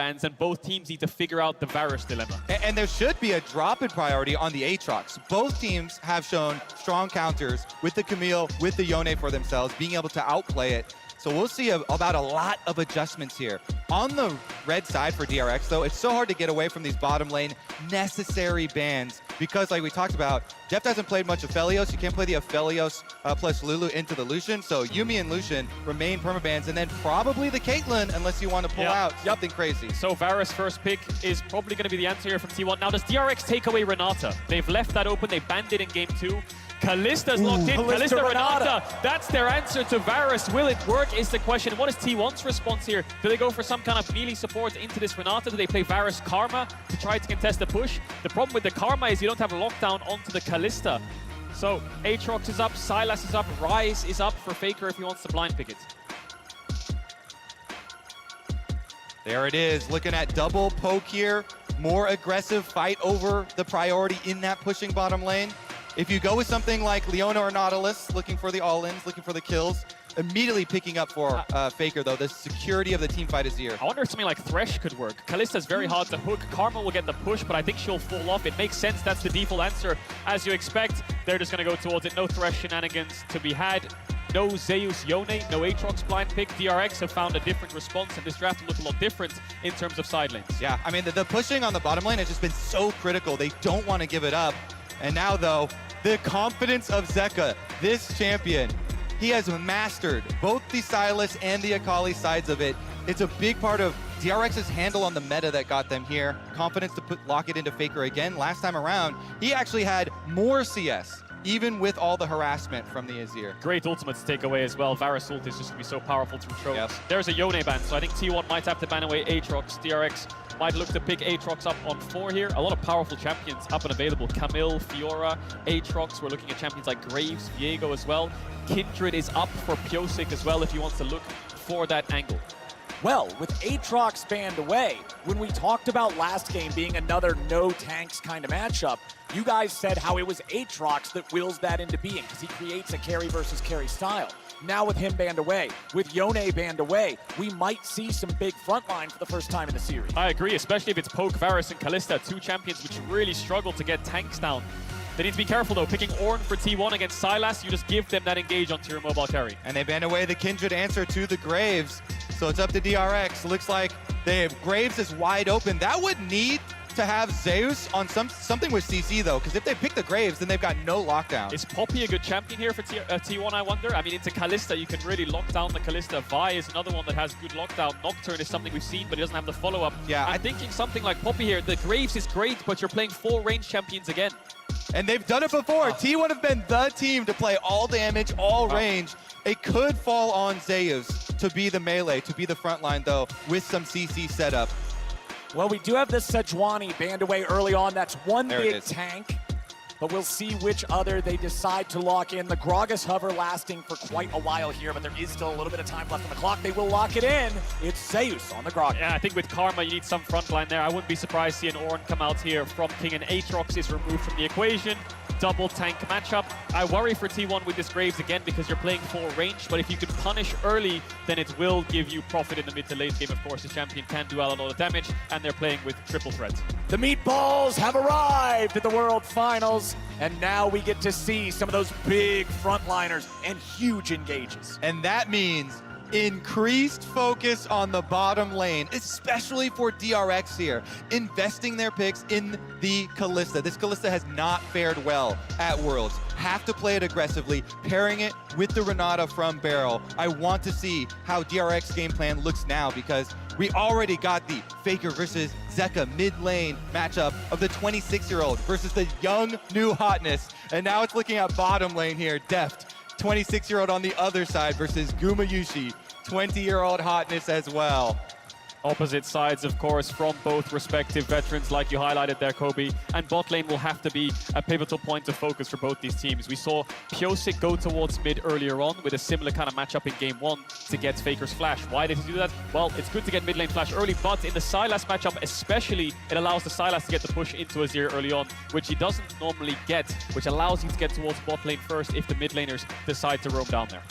bans, and both teams need to figure out the Varus dilemma. And there should be a drop in priority on the Aatrox. Both teams have shown strong counters with the Camille, with the Yone for themselves, being able to outplay it. So we'll see about a lot of adjustments here. On the red side for DRX, though, it's so hard to get away from these bottom lane necessary bans because, like we talked about, Jeff hasn't played much Aphelios. You can't play the Aphelios plus Lulu into the Lucian. So Yuumi and Lucian remain permabans, and then probably the Caitlyn unless you want to pull out something crazy. So Varus first pick is probably going to be the answer here from T1. Now, does DRX take away Renata? They've left that open. They banned it in game 2. Kalista's locked in. Kalista Renata. That's their answer to Varus. Will it work is the question. What is T1's response here? Do they go for some kind of melee support into this Renata? Do they play Varus Karma to try to contest the push? The problem with the Karma is you don't have a lockdown onto the Kalista. So Aatrox is up, Sylas is up, Rise is up for Faker if he wants to blind pick it. There it is, looking at double poke here. More aggressive fight over the priority in that pushing bottom lane. If you go with something like Leona or Nautilus, looking for the all-ins, looking for the kills, immediately picking up for Faker, though. The security of the team fight is here. I wonder if something like Thresh could work. Kalista's very hard to hook. Karma will get the push, but I think she'll fall off. It makes sense. That's the default answer. As you expect, they're just going to go towards it. No Thresh shenanigans to be had. No Zeus Yone, no Aatrox blind pick. DRX have found a different response, and this draft will look a lot different in terms of side lanes. Yeah, I mean, the pushing on the bottom lane has just been so critical. They don't want to give it up. And now, though, the confidence of Zeka, this champion, he has mastered both the Sylas and the Akali sides of it. It's a big part of DRX's handle on the meta that got them here. Confidence to lock it into Faker again. Last time around, he actually had more CS, even with all the harassment from the Azir. Great ultimate to take away as well. Varus ult is just going to be so powerful through tropes. Yep. There's a Yone ban, so I think T1 might have to ban away Aatrox. DRX might look to pick Aatrox up on 4 here. A lot of powerful champions up and available. Camille, Fiora, Aatrox. We're looking at champions like Graves, Viego as well. Kindred is up for Pyosik as well if he wants to look for that angle. Well, with Aatrox banned away, when we talked about last game being another no tanks kind of matchup, you guys said how it was Aatrox that wills that into being because he creates a carry versus carry style. Now with him banned away, with Yone banned away, we might see some big frontline for the first time in the series. I agree, especially if it's Poke, Varus, and Kalista, two champions which really struggle to get tanks down. They need to be careful though. Picking Ornn for T1 against Sylas, you just give them that engage onto your mobile carry. And they banned away the Kindred answer to the Graves. So it's up to DRX. Looks like they have Graves is wide open. That would need to have Zeus on something with CC though, because if they pick the Graves, then they've got no lockdown. Is Poppy a good champion here for T1, I wonder? I mean, into Kalista, you can really lock down the Kalista. Vi is another one that has good lockdown. Nocturne is something we've seen, but he doesn't have the follow-up. Yeah, I'm thinking something like Poppy here. The Graves is great, but you're playing 4 range champions again. And they've done it before. T1 have been the team to play all damage, all range. It could fall on Zeus to be the melee, to be the front line though, with some CC setup. Well, we do have this Sejuani banned away early on. That's one There big tank, but we'll see which other they decide to lock in. The Gragas hover lasting for quite a while here, but there is still a little bit of time left on the clock. They will lock it in. It's Zeus on the Gragas. Yeah, I think with Karma, you need some front line there. I wouldn't be surprised to see an Ornn come out here from King, and Aatrox is removed from the equation. Double tank matchup. I worry for T1 with this Graves again because you're playing 4 range, but if you can punish early, then it will give you profit in the mid to late game. Of course, the champion can do a lot of damage, and they're playing with triple threats. The meatballs have arrived at the World Finals, and now we get to see some of those big frontliners and huge engages. And that means increased focus on the bottom lane, especially for DRX here, investing their picks in the Kalista. This Kalista has not fared well at Worlds. Have to play it aggressively, pairing it with the Renata from Barrel. I want to see how DRX game plan looks now because we already got the Faker versus Zeka mid lane matchup of the 26-year-old versus the young new hotness. And now it's looking at bottom lane here, Deft. 26-year-old on the other side versus Gumayushi, 20-year-old hotness as well. Opposite sides, of course, from both respective veterans, like you highlighted there, Kobe. And bot lane will have to be a pivotal point of focus for both these teams. We saw Pyosik go towards mid earlier on with a similar kind of matchup in game 1 to get Faker's flash. Why did he do that? Well, it's good to get mid lane flash early, but in the Sylas matchup especially, it allows the Sylas to get the push into Azir early on, which he doesn't normally get, which allows him to get towards bot lane first if the mid laners decide to roam down there.